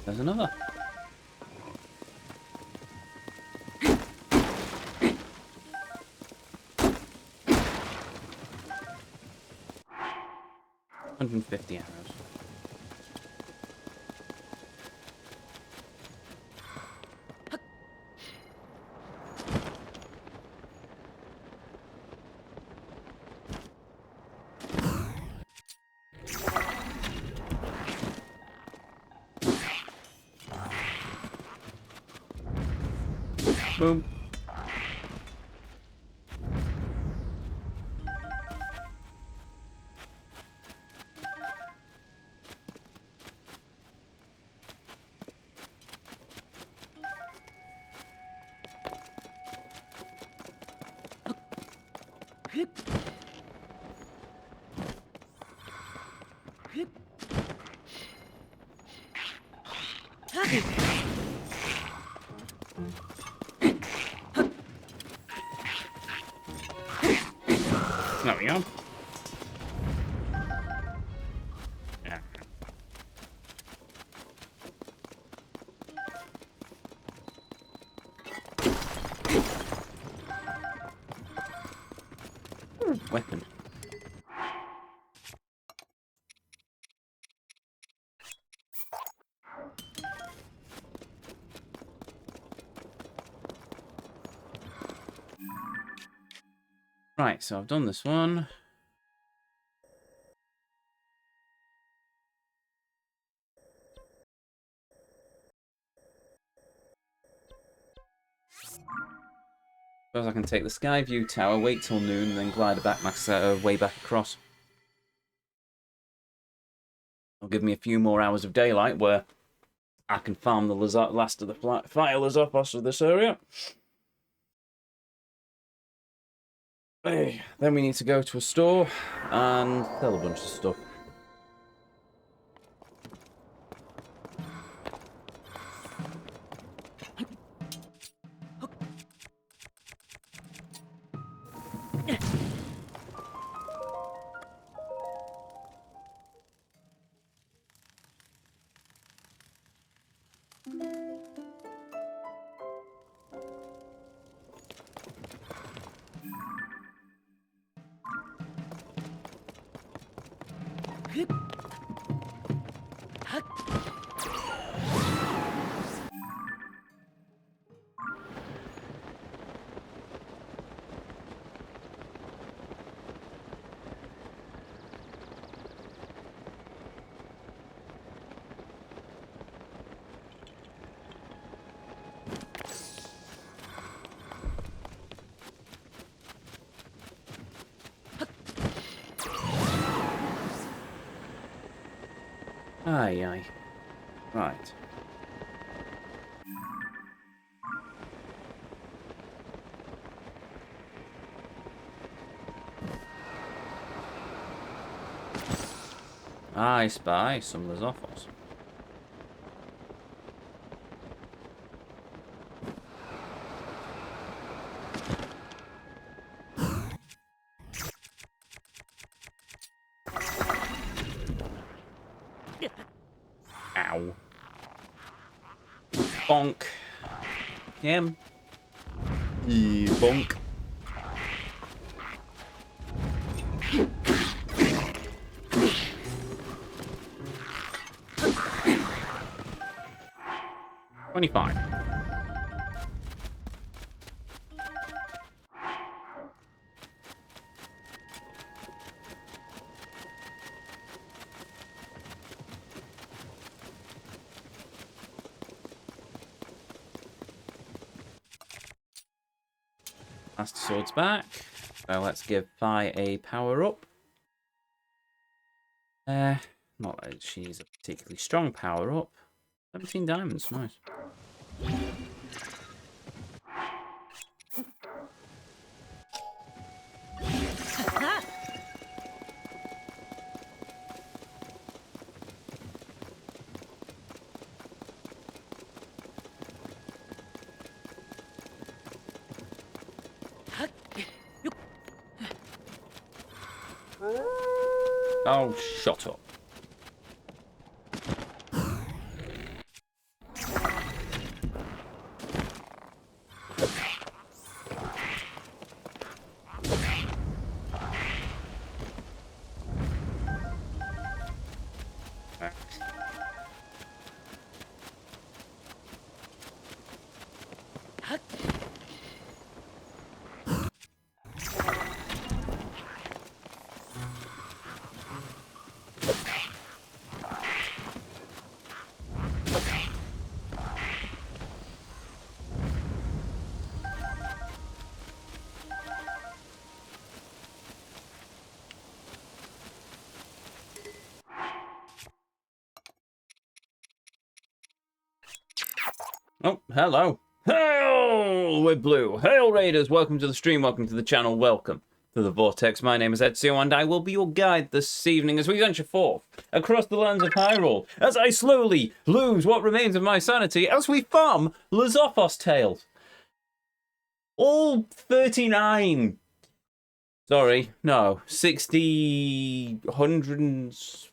There's another. $150 arrows. Boom. There we go. Yeah. Ooh, weapon. Right, so I've done this one. Suppose I can take the Sky View Tower, wait till noon, and then glide back my way back across. It'll give me a few more hours of daylight where I can farm the last of the fire Lizopos of this area. Hey, then we need to go to a store and sell a bunch of stuff. Aye, aye. Right. I spy some Lizopos. Ow. Bonk. Him. Yeah, bonk. $25. Master Sword's back. So let's give Phi a power up. Not that she's a particularly strong power up. 17 diamonds, nice. Oh, shut up. Oh, hello. Hail with Blue. Hail Raiders. Welcome to the stream. Welcome to the channel. Welcome to the Vortex. My name is Ezio and I will be your guide this evening as we venture forth across the lands of Hyrule as I slowly lose what remains of my sanity as we farm Lezophos tails. All 39. Sorry, no. 60, hundreds,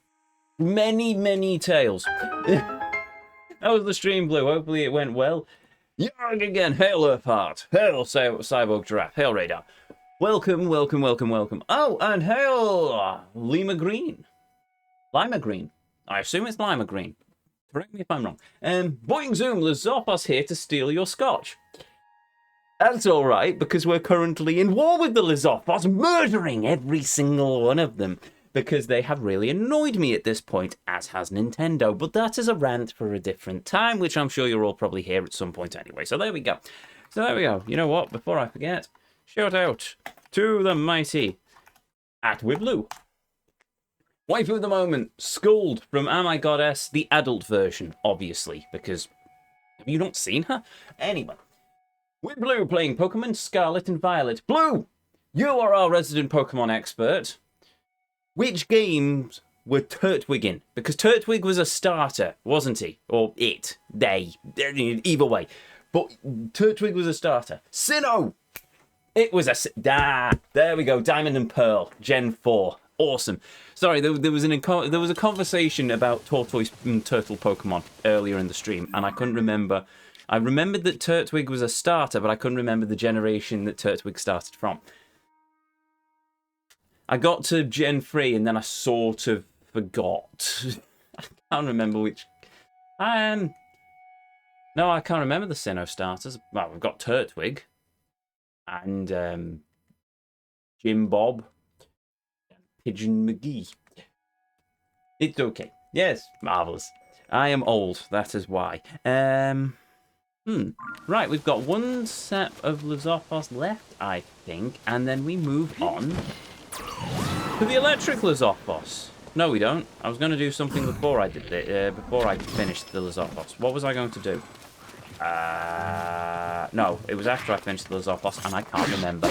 many tails. That was the stream, Blue. Hopefully it went well. Yarg again. Hail Earthheart. Hail Cyborg Giraffe. Hail Radar. Welcome. Oh, and hail Lima Green. Lima Green. I assume it's Lima Green. Correct me if I'm wrong. Boing Zoom, Lezophos here to steal your scotch. That's alright, because we're currently in war with the Lezophos, murdering every single one of them. Because they have really annoyed me at this point, as has Nintendo. But that is a rant for a different time, which I'm sure you'll all probably hear at some point anyway. So there we go. You know what? Before I forget, shout out to the mighty @Wiblu. Waifu of the moment, Scold from Am I Goddess, the adult version, obviously. Because, have you not seen her? Anyway. Wiblu playing Pokemon Scarlet and Violet. Blue, you are our resident Pokemon expert. Which games were Turtwig in? Because Turtwig was a starter, wasn't he? Or it. They. Either way. But Turtwig was a starter. Sinnoh! It was a... there we go. Diamond and Pearl. Gen 4. Awesome. Sorry, there was a conversation about tortoise and turtle Pokemon earlier in the stream, and I couldn't remember... I remembered that Turtwig was a starter, but I couldn't remember the generation that Turtwig started from. I got to Gen 3 and then I sort of forgot. I can't remember which... No, I can't remember the Sinnoh starters. Well, we've got Turtwig. And Jim Bob. Pigeon McGee. It's okay. Yes, marvellous. I am old, that is why. Right, we've got one set of Lezophos left, I think. And then we move on... to the electric Lezophos. No, we don't. I was going to do something before I did it. Before I finished the Lezophos. What was I going to do? No, it was after I finished the Lezophos, and I can't remember.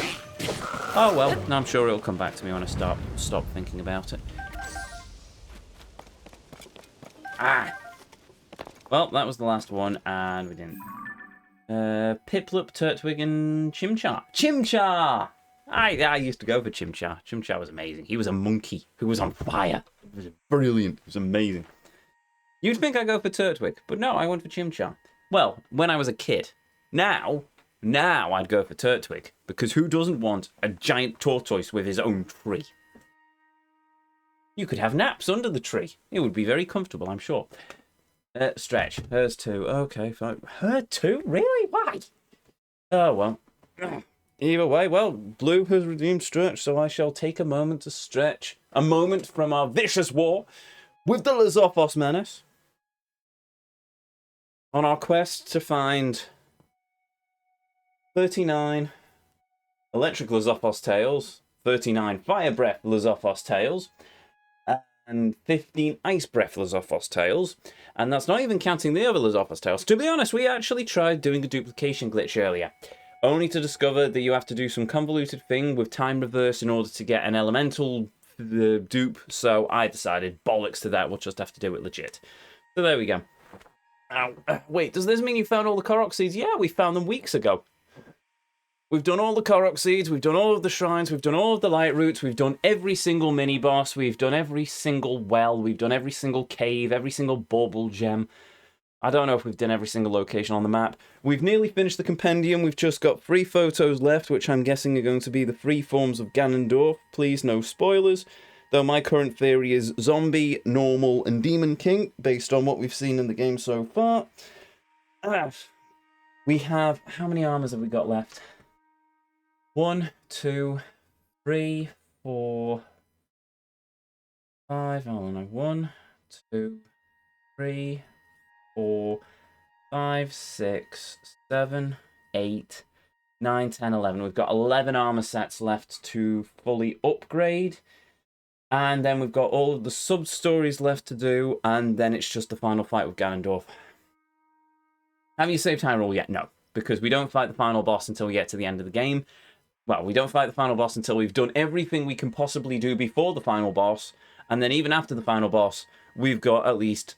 Oh well, I'm sure it'll come back to me when I stop thinking about it. Well, that was the last one, and we didn't. Piplup, Turtwig, and Chimchar. Chimchar! I used to go for Chimchar. Chimchar was amazing. He was a monkey who was on fire. It was brilliant. It was amazing. You'd think I'd go for Turtwig, but no, I went for Chimchar. Well, when I was a kid. Now I'd go for Turtwig, because who doesn't want a giant tortoise with his own tree? You could have naps under the tree. It would be very comfortable, I'm sure. Stretch. Hers too. Okay, fine. Her too? Really? Why? Oh, well. Either way, well, Blue has redeemed Stretch, so I shall take a moment to stretch. A moment from our vicious war with the Lezophos menace. On our quest to find 39 electric Lezophos tails, 39 fire breath Lezophos tails, and 15 ice breath Lezophos tails. And that's not even counting the other Lezophos tails. To be honest, we actually tried doing a duplication glitch earlier, only to discover that you have to do some convoluted thing with time reverse in order to get an elemental dupe. So I decided, bollocks to that, we'll just have to do it legit. So there we go. Wait, does this mean you found all the Korok seeds? Yeah, we found them weeks ago. We've done all the Korok seeds, we've done all of the shrines, we've done all of the light roots, we've done every single mini-boss, we've done every single well, we've done every single cave, every single bauble gem. I don't know if we've done every single location on the map. We've nearly finished the compendium, we've just got 3 photos left, which I'm guessing are going to be the 3 forms of Ganondorf. Please, no spoilers. Though my current theory is Zombie, Normal, and Demon King, based on what we've seen in the game so far. We have... How many armors have we got left? 1, 2, 3, 4, 5. I don't know. 1, 2, 3, 4, 5, 6, 7, 8, 9, 10, 11. We've got 11 armor sets left to fully upgrade. And then we've got all of the sub-stories left to do. And then it's just the final fight with Ganondorf. Have you saved Hyrule yet? No. Because we don't fight the final boss until we get to the end of the game. Well, we don't fight the final boss until we've done everything we can possibly do before the final boss. And then even after the final boss, we've got at least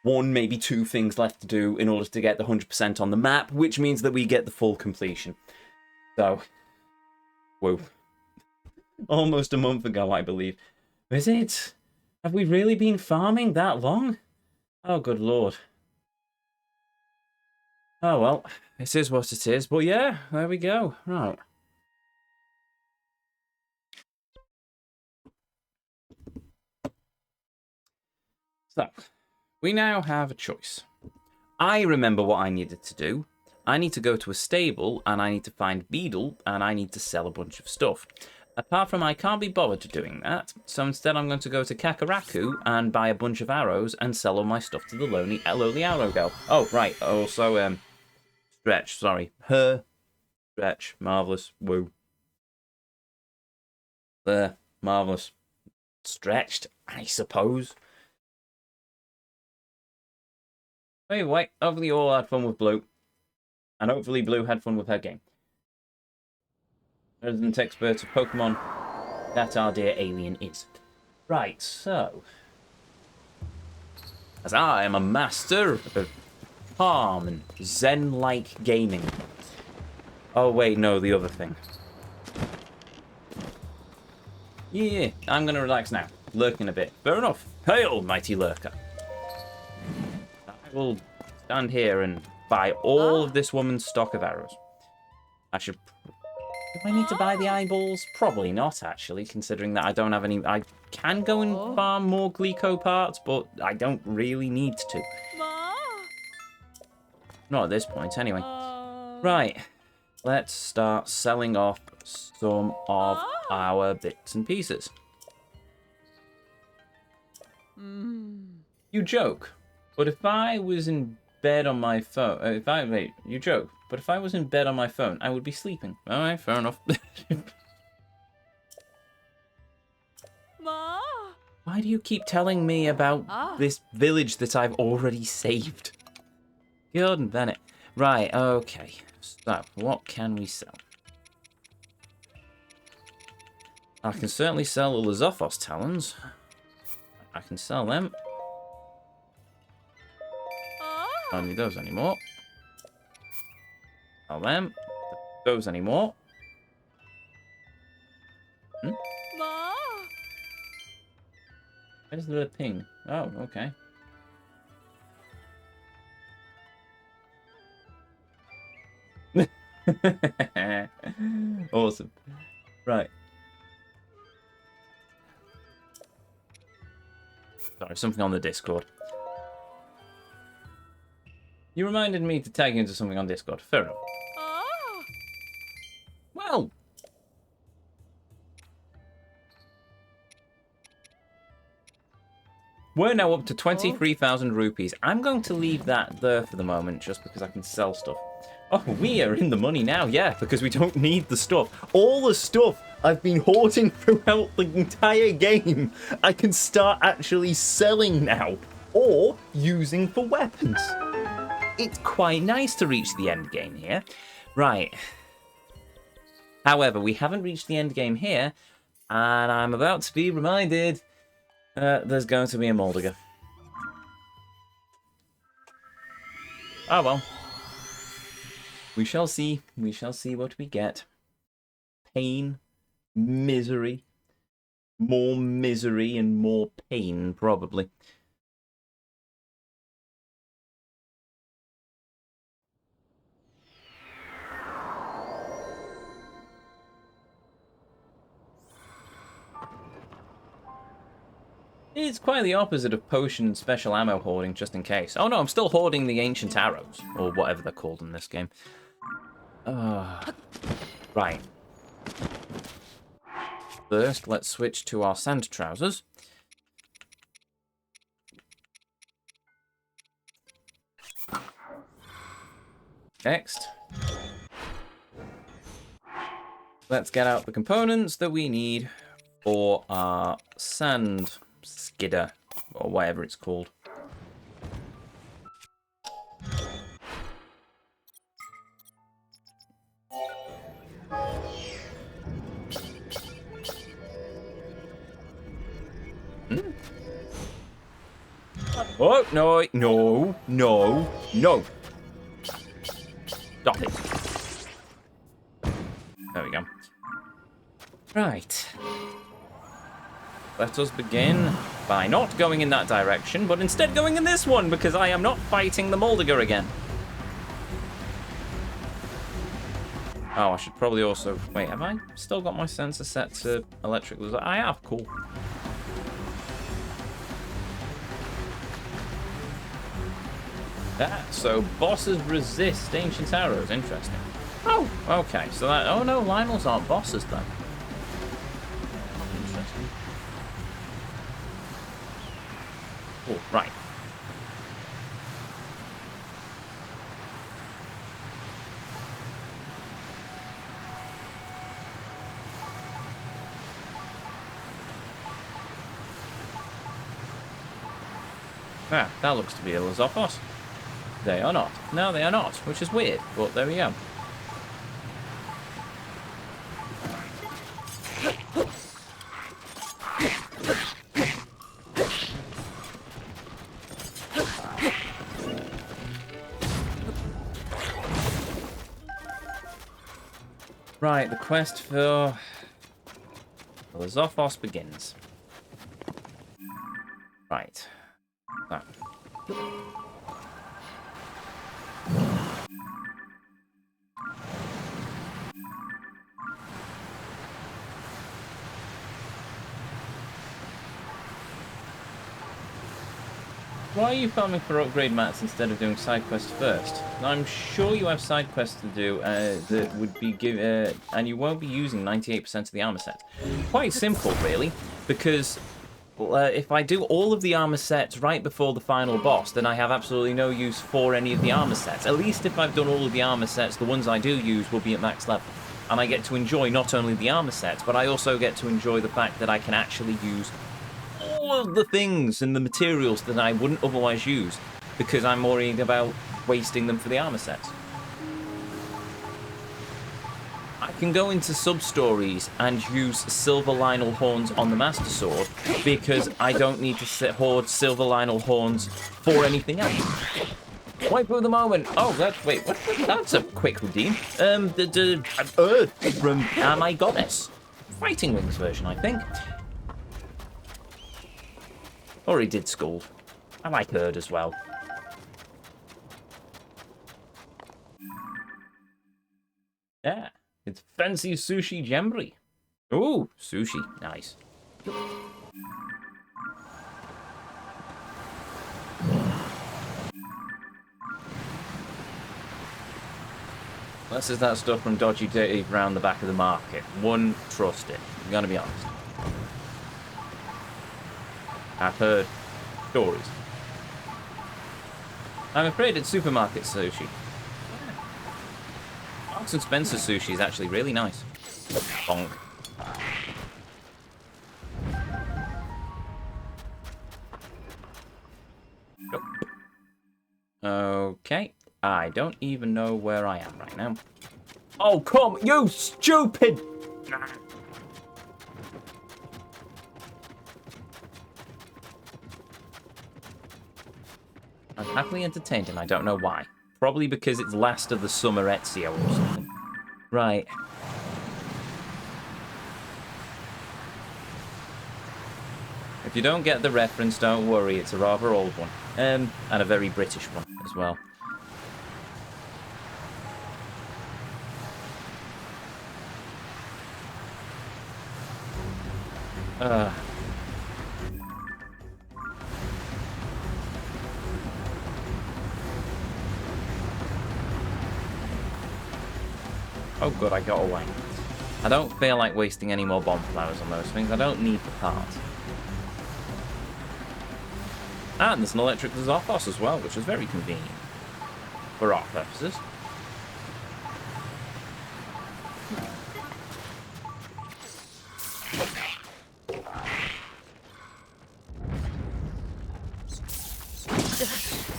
1, maybe 2 things left to do in order to get the 100% on the map, which means that we get the full completion. So, whoa. Almost a month ago, I believe. Is it? Have we really been farming that long? Oh, good lord. Oh, well, it is what it is. But yeah, there we go. Right. So, we now have a choice. I remember what I needed to do. I need to go to a stable, and I need to find Beedle, and I need to sell a bunch of stuff. Apart from I can't be bothered doing that, so instead I'm going to go to Kakaraku and buy a bunch of arrows and sell all my stuff to the lowly arrow girl. Oh, right, also, Stretch, sorry. Stretch, marvellous, woo. There, marvellous. Stretched, I suppose. Anyway, hopefully you all had fun with Blue. And hopefully Blue had fun with her game. Resident expert of Pokemon, that our dear alien is. Right, so... As I am a master of calm and zen-like gaming. Oh wait, no, the other thing. Yeah, I'm gonna relax now. Lurking a bit. Fair enough. Hail, mighty lurker. I will stand here and buy all of this woman's stock of arrows. I should... Do I need to buy the eyeballs? Probably not, actually, considering that I don't have any... I can go and farm more Glico parts, but I don't really need to. Not at this point, anyway. Right. Let's start selling off some of our bits and pieces. You joke, but if I was in bed on my phone... Wait, you joke, but if I was in bed on my phone, I would be sleeping. Alright, fair enough. Why do you keep telling me about this village that I've already saved? Gordon Bennett. Right, okay. So, what can we sell? I can certainly sell all the Zophos talons. I can sell them. Don't need those anymore. Sell them. Those anymore. Where's the ping? Oh, okay. Awesome. Right. Sorry, something on the Discord. You reminded me to tag you into something on Discord. Fair enough. Well. We're now up to 23,000 rupees. I'm going to leave that there for the moment, just because I can sell stuff. Oh, we are in the money now, yeah, because we don't need the stuff. All the stuff I've been hoarding throughout the entire game, I can start actually selling now, or using for weapons. It's quite nice to reach the end game here. Right. However, we haven't reached the end game here, and I'm about to be reminded there's going to be a Moldiger. Oh well. We shall see. We shall see what we get. Pain, misery, more misery and more pain, probably. It's quite the opposite of potion and special ammo hoarding, just in case. Oh no, I'm still hoarding the ancient arrows, or whatever they're called in this game. Right. First, let's switch to our sand trousers. Next, let's get out the components that we need for our sand skidder, or whatever it's called. Oh, no, no, no, no. Stop it. There we go. Right. Let us begin by not going in that direction, but instead going in this one, because I am not fighting the Moldiger again. Oh, I should probably also... Wait, have I still got my sensor set to electric? I have, cool. So bosses resist ancient arrows. Interesting. Oh, okay. So that... Oh no, Lionels aren't bosses then. Interesting. Oh, right. Ah, that looks to be a Lazophos. They are not. No, they are not, which is weird, but there we go. Right, the quest for Lazophos begins. Right. Ah. Why are you farming for upgrade mats instead of doing side quests first? Now, I'm sure you have side quests to do that would be and you won't be using 98% of the armor set. Quite simple, really, because if I do all of the armor sets right before the final boss, then I have absolutely no use for any of the armor sets. At least if I've done all of the armor sets, the ones I do use will be at max level. And I get to enjoy not only the armor sets, but I also get to enjoy the fact that I can actually use all of the things and the materials that I wouldn't otherwise use, because I'm worried about wasting them for the armor sets. I can go into sub-stories and use silver Lionel horns on the Master Sword, because I don't need to hoard silver Lionel horns for anything else. Wait for the moment. Oh, wait, what? That's a quick redeem. From My Goddess. Fighting Wings version, I think. Or he did Scold. I like Herd as well. Yeah, it's fancy sushi jambry. Ooh, sushi, nice. This is that stuff from Dodgy Dave around the back of the market. Wouldn't trust it. I'm gonna be honest. I've heard stories. I'm afraid it's supermarket sushi. Marks and Spencer sushi is actually really nice. Bonk. Nope. Okay. I don't even know where I am right now. Oh, come! You stupid! I'm happily entertained and I don't know why. Probably because it's last of the summer Ezio or something. Right. If you don't get the reference, don't worry. It's a rather old one. And a very British one as well. Oh, good, I got away. I don't feel like wasting any more bomb flowers on those things. I don't need the part. And there's an electric Zappos as well, which is very convenient for our purposes.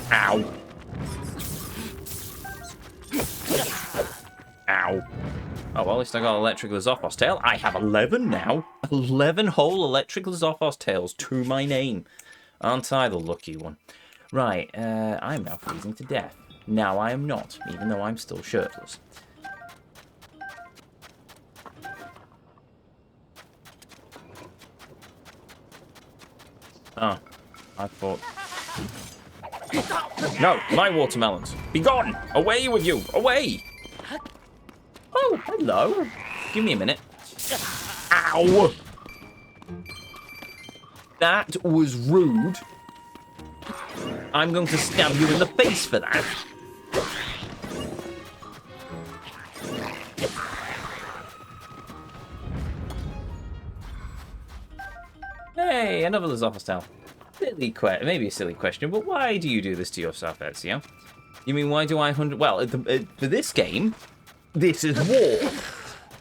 Ow. Ow. Oh, well, at least I got electric Zappos tail. I have 11 now. 11 whole electric Zappos tails to my name. Aren't I the lucky one? Right, I'm now freezing to death. Now I am not, even though I'm still shirtless. Oh, I thought... No, my watermelons. Be gone! Away with you! Away! Oh, hello. Give me a minute. Ow! That was rude. I'm going to stab you in the face for that. Hey, another Zappos tail. Maybe a silly question, but why do you do this to yourself, Ezio? You mean, why do I 100... Well, for this game, this is war.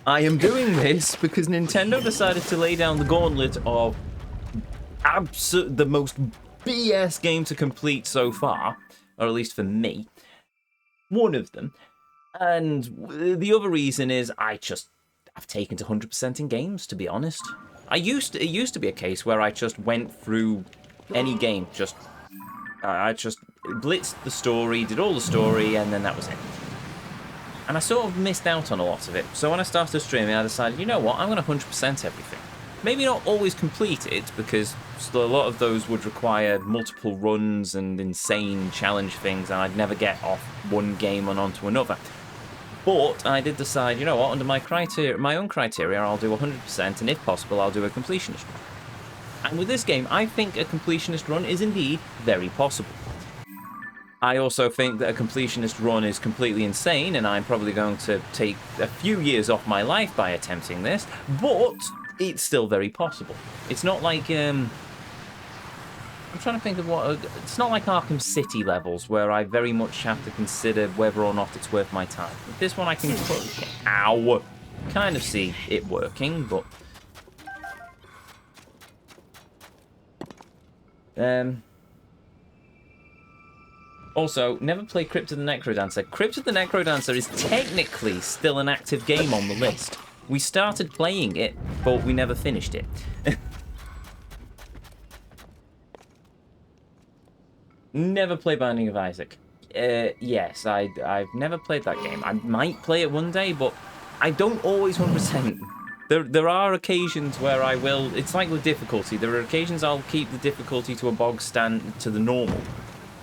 I am doing this because Nintendo decided to lay down the gauntlet of the most BS game to complete so far, or at least for me. One of them. And the other reason is I've taken to 100% in games, to be honest. It used to be a case where I just went through any game, I just blitzed the story, did all the story, and then that was it. And I sort of missed out on a lot of it. So when I started streaming, I decided, you know what, I'm going to 100% everything. Maybe not always complete it, because a lot of those would require multiple runs and insane challenge things, and I'd never get off one game and onto another. But I did decide, you know what, under my own criteria, I'll do 100%, and if possible, I'll do a completionist run. And with this game, I think a completionist run is indeed very possible. I also think that a completionist run is completely insane, and I'm probably going to take a few years off my life by attempting this, but it's still very possible. It's not like, I'm trying to think of what... It's not like Arkham City levels, where I very much have to consider whether or not it's worth my time. With this one, I can... Ow! Kind of see it working, but... Also, never play Crypt of the Necrodancer. Crypt of the Necrodancer is technically still an active game on the list. We started playing it, but we never finished it. Never play Binding of Isaac. Yes, I've never played that game. I might play it one day, but I don't always 100%. There are occasions where I will... It's like with difficulty. There are occasions I'll keep the difficulty to a bog stand to the normal.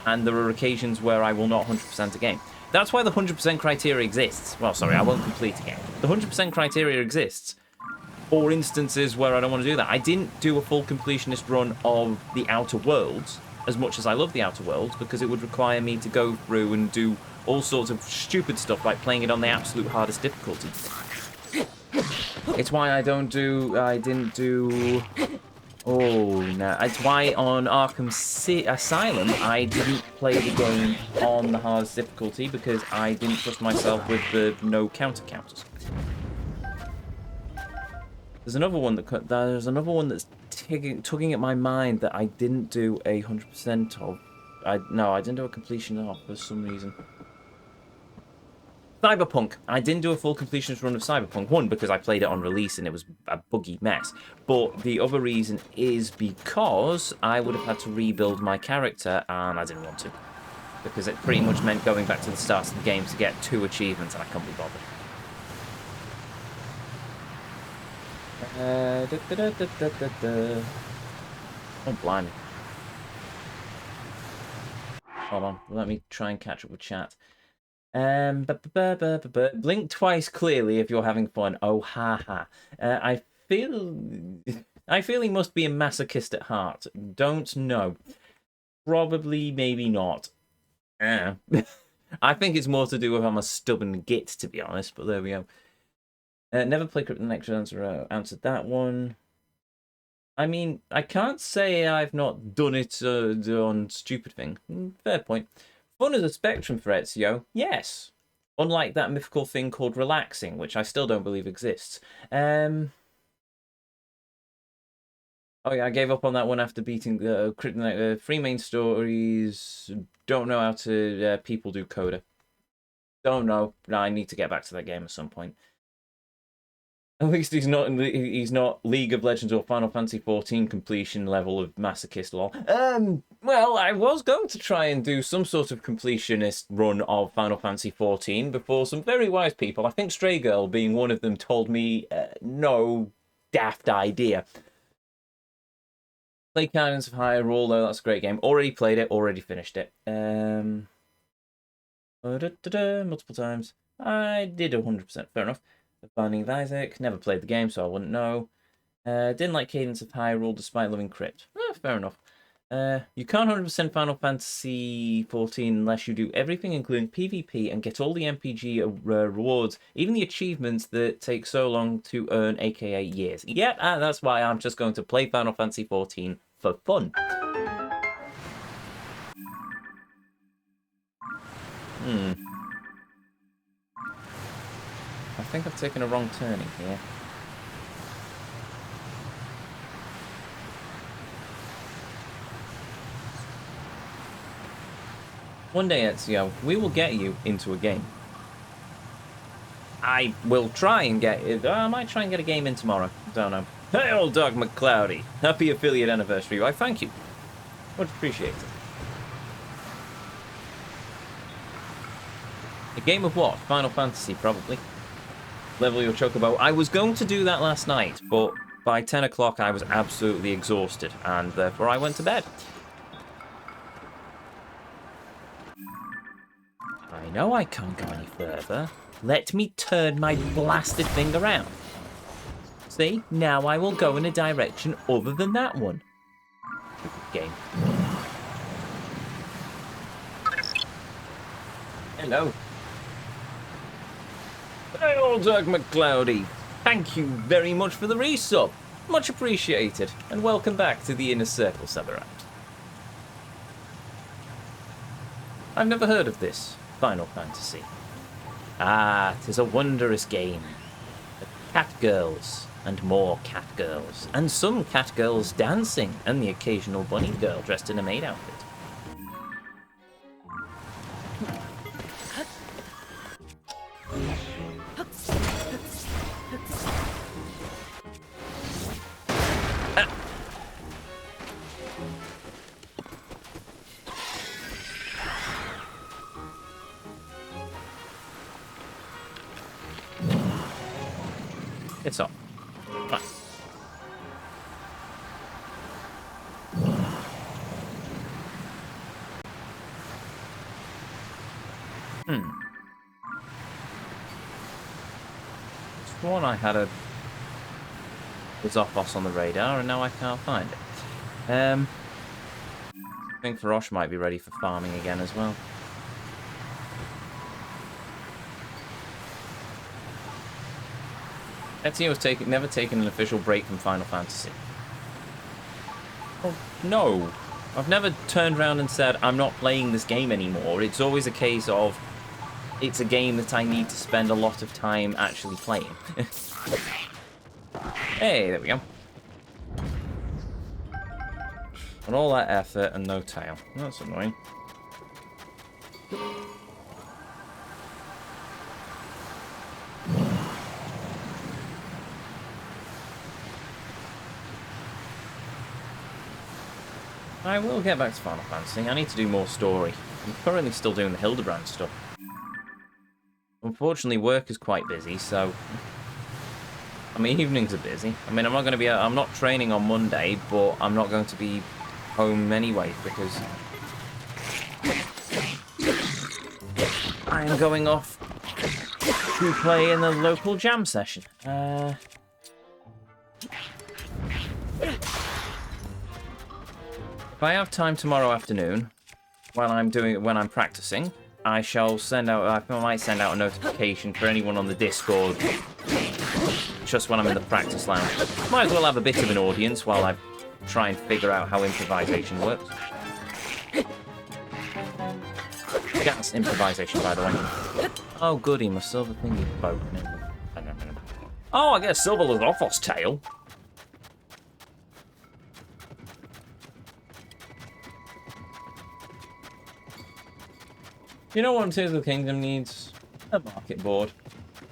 And there are occasions where I will not 100% a game. That's why the 100% criteria exists. Well, sorry, I won't complete a game. The 100% criteria exists for instances where I don't want to do that. I didn't do a full completionist run of the Outer Worlds, as much as I love the Outer Worlds, because it would require me to go through and do all sorts of stupid stuff, like playing it on the absolute hardest difficulty. It's why I didn't do... Oh, no. It's why on Arkham Asylum, I didn't play the game on the hardest difficulty, because I didn't trust myself with the no counters. There's another one that's tugging at my mind that I didn't do a 100% of. No, I didn't do a completion of for some reason. Cyberpunk. I didn't do a full completionist run of Cyberpunk. One, because I played it on release and it was a buggy mess. But the other reason is because I would have had to rebuild my character and I didn't want to. Because it pretty much meant going back to the start of the game to get 2 achievements and I couldn't be bothered. Oh, blimey. Hold on. Let me try and catch up with chat. Blink twice clearly if you're having fun. Oh, haha. I feel he must be a masochist at heart. Don't know. Probably, maybe not. I think it's more to do with I'm a stubborn git, to be honest, but there we go. Never played Crypt the Next Answer. Answered that one. I mean, I can't say I've not done it on Stupid Thing. Fair point. Fun as a spectrum for Ezio, yes. Unlike that mythical thing called relaxing, which I still don't believe exists. Oh yeah, I gave up on that one after beating the three main stories. Don't know how to people do Coda. Don't know. No, I need to get back to that game at some point. At least he's not League of Legends or Final Fantasy 14 completion level of masochist lol. Well, I was going to try and do some sort of completionist run of Final Fantasy 14 before some very wise people, I think Stray Girl being one of them, told me no daft idea. Played Guardians of Hyrule, though, that's a great game. Already played it, already finished it. Multiple times. I did 100%, fair enough. The Binding of Isaac, never played the game, so I wouldn't know. Didn't like Cadence of Hyrule despite loving Crypt. Fair enough. You can't 100% Final Fantasy 14 unless you do everything, including PvP, and get all the MPG rewards, even the achievements that take so long to earn, aka years. Yep, that's why I'm just going to play Final Fantasy 14 for fun. I think I've taken a wrong turning here. One day, Ezio, we will get you into a game. I will try and get it. I might try and get a game in tomorrow. Don't know. Hey, old dog McCloudy. Happy affiliate anniversary. Why, thank you. Much appreciated. A game of what? Final Fantasy, probably. Level your chocobo. I was going to do that last night, but by 10 o'clock I was absolutely exhausted, and therefore I went to bed. I know I can't go any further. Let me turn my blasted thing around. See, now I will go in a direction other than that one. Game. Hello. Hey, old Doug McCloudy. Thank you very much for the resub. Much appreciated. And welcome back to the Inner Circle, Sabarat. I've never heard of this Final Fantasy. Ah, 'tis a wondrous game. The cat girls, and more cat girls, and some cat girls dancing, and the occasional bunny girl dressed in a maid outfit. It's off. Fine. Sworn I had a Zophos on the radar, and now I can't find it. I think Farosh might be ready for farming again as well. Ezio's never taken an official break from Final Fantasy. Oh, no. I've never turned around and said, I'm not playing this game anymore. It's always a case of, it's a game that I need to spend a lot of time actually playing. Hey, there we go. And all that effort and no tail. That's annoying. I will get back to Final Fantasy. I need to do more story. I'm currently still doing the Hildebrand stuff. Unfortunately, work is quite busy, so... I mean, evenings are busy. I mean, I'm not training on Monday, but I'm not going to be home anyway, because... I am going off to play in the local jam session. If I have time tomorrow afternoon, when I'm practicing, I might send out a notification for anyone on the Discord just when I'm in the practice lounge. Might as well have a bit of an audience while I try and figure out how improvisation works. Gas improvisation, by the way. Oh, goody, my silver thingy boat. Oh, I get a silver Lizalfos tail. You know what Tears of the Kingdom needs? A market board.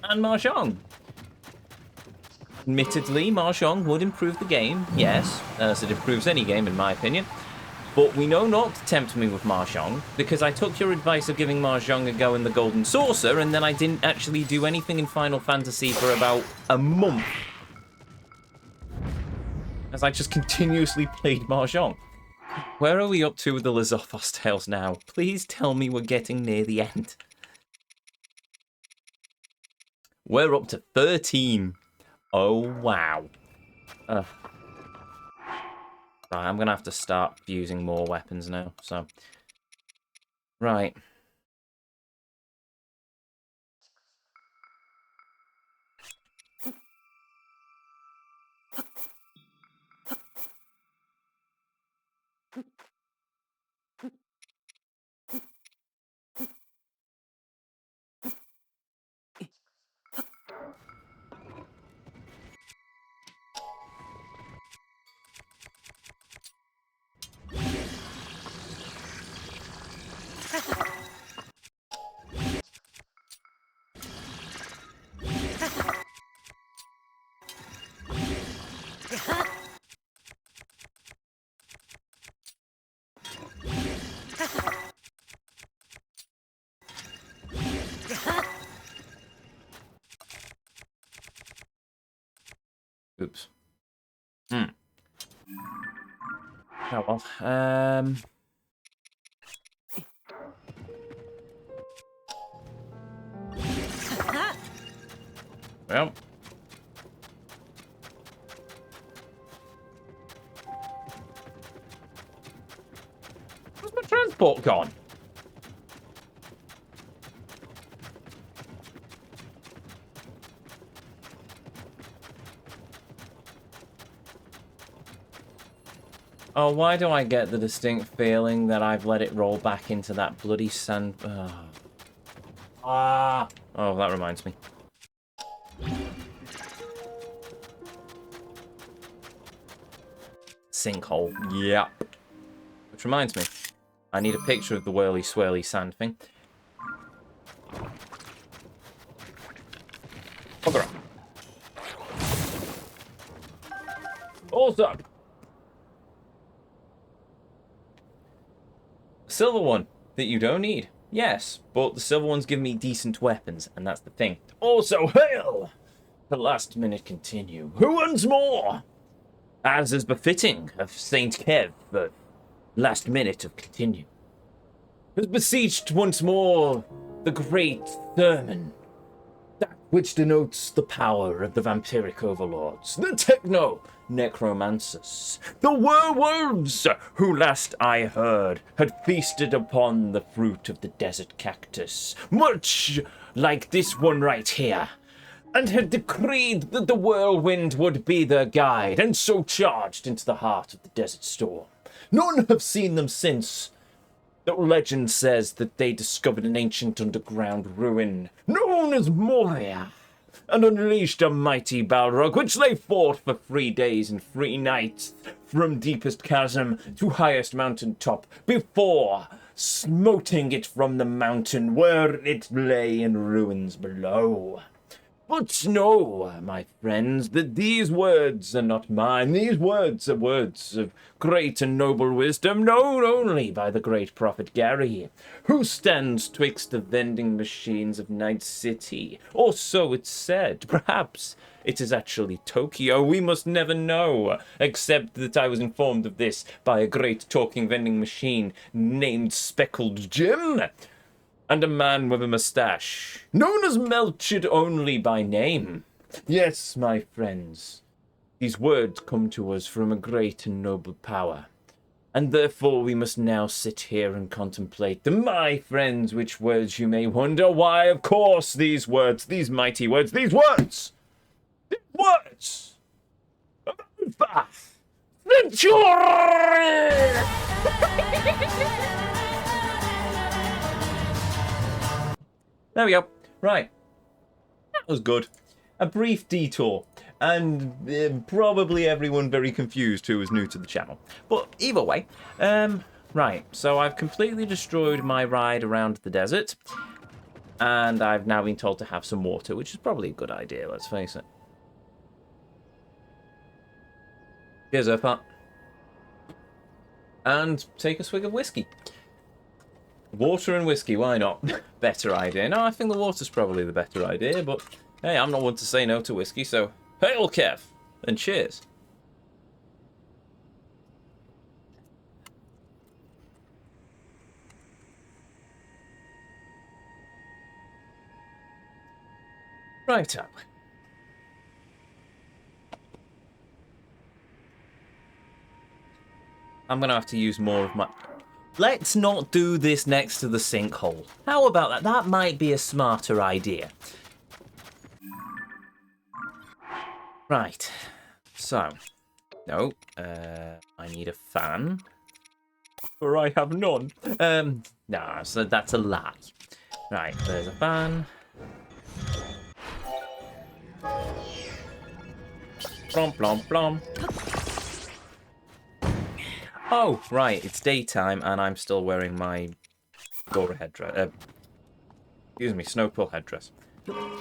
And Mahjong. Admittedly, Mahjong would improve the game, yes, as it improves any game in my opinion. But we know not to tempt me with Mahjong, because I took your advice of giving Mahjong a go in the Golden Saucer, and then I didn't actually do anything in Final Fantasy for about a month. As I just continuously played Mahjong. Where are we up to with the Lizalfos Tales now? Please tell me we're getting near the end. We're up to 13. Oh, wow. Right, I'm going to have to start using more weapons now, so... Right. Oops. Oh well. Well. Where's my transport gone? Oh, why do I get the distinct feeling that I've let it roll back into that bloody sand... Oh, that reminds me. Sinkhole. Yep. Which reminds me, I need a picture of the whirly swirly sand thing. Bugger up. Also, silver one that you don't need. Yes, but the silver ones give me decent weapons, and that's the thing. Also, hail! The last minute continue. Who wants more? As is befitting of Saint Kev, the last minute of continue. Has beseeched once more the great sermon, that which denotes the power of the vampiric overlords, the techno-necromancers, the werewolves, who last I heard had feasted upon the fruit of the desert cactus, much like this one right here, and had decreed that the whirlwind would be their guide, and so charged into the heart of the desert storm. None have seen them since. The legend says that they discovered an ancient underground ruin, known as Moria, and unleashed a mighty Balrog, which they fought for 3 days and 3 nights, from deepest chasm to highest mountain top, before smoting it from the mountain where it lay in ruins below. But know, my friends, that these words are not mine. These words are words of great and noble wisdom, known only by the great prophet Gary, who stands twixt the vending machines of Night City. Or so it's said. Perhaps it is actually Tokyo. We must never know, except that I was informed of this by a great talking vending machine named Speckled Jim, and a man with a moustache, known as Melchett only by name. Yes, my friends, these words come to us from a great and noble power, and therefore we must now sit here and contemplate them. My friends, which words, you may wonder? Why, of course, these words, these mighty words, these words! These Words! Venture! There we go. Right. That was good. A brief detour. And probably everyone very confused who was new to the channel. But either way, right. So I've completely destroyed my ride around the desert. And I've now been told to have some water, which is probably a good idea, let's face it. Here's our pot. And take a swig of whiskey. Water and whiskey, why not? Better idea. No, I think the water's probably the better idea, but hey, I'm not one to say no to whiskey, so hail Kev, and cheers. Right up. I'm going to have to use more of my... Let's not do this next to the sinkhole. How about that? That might be a smarter idea. Right. So. No. I need a fan. For I have none. Nah, so that's a lie. Right, there's a fan. Blom, blom, blom. Oh, right, it's daytime and I'm still wearing my Dora headdress. Excuse me, Snowpool headdress.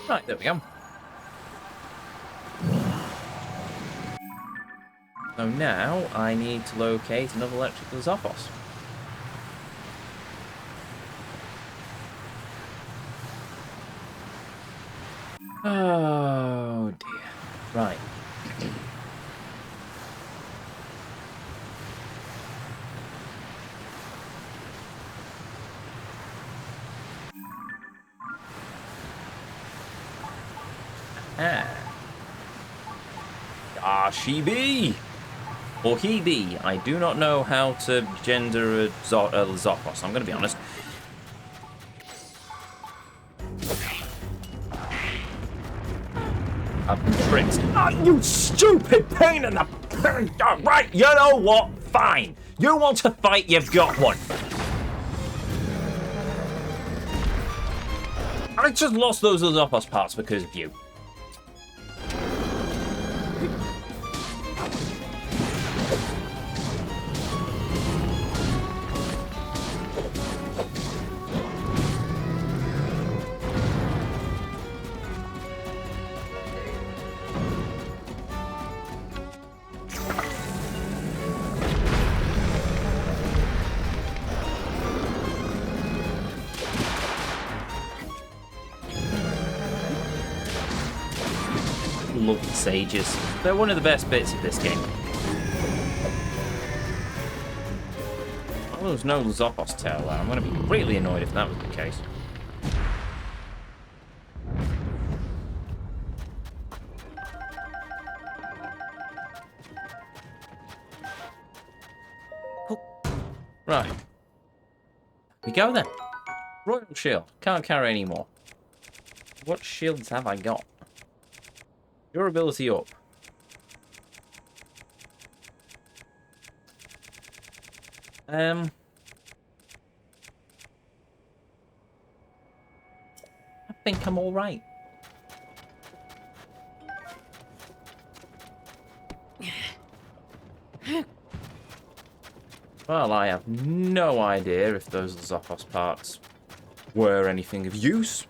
Right, there we go. So now I need to locate another electrical Zophos. Oh dear. Right. She be, or he be. I do not know how to gender a Zophos, I'm going to be honest. A prince. Oh, you stupid pain in the... Right, you know what? Fine. You want to fight, you've got one. I just lost those Zophos parts because of you. Love the sages. They're one of the best bits of this game. Oh, there's no Zophos tail there. I'm going to be really annoyed if that was the case. Oh. Right. We go then. Royal Shield. Can't carry any more. What shields have I got? Durability up. I think I'm all right. Well, I have no idea if those Zophos parts were anything of use.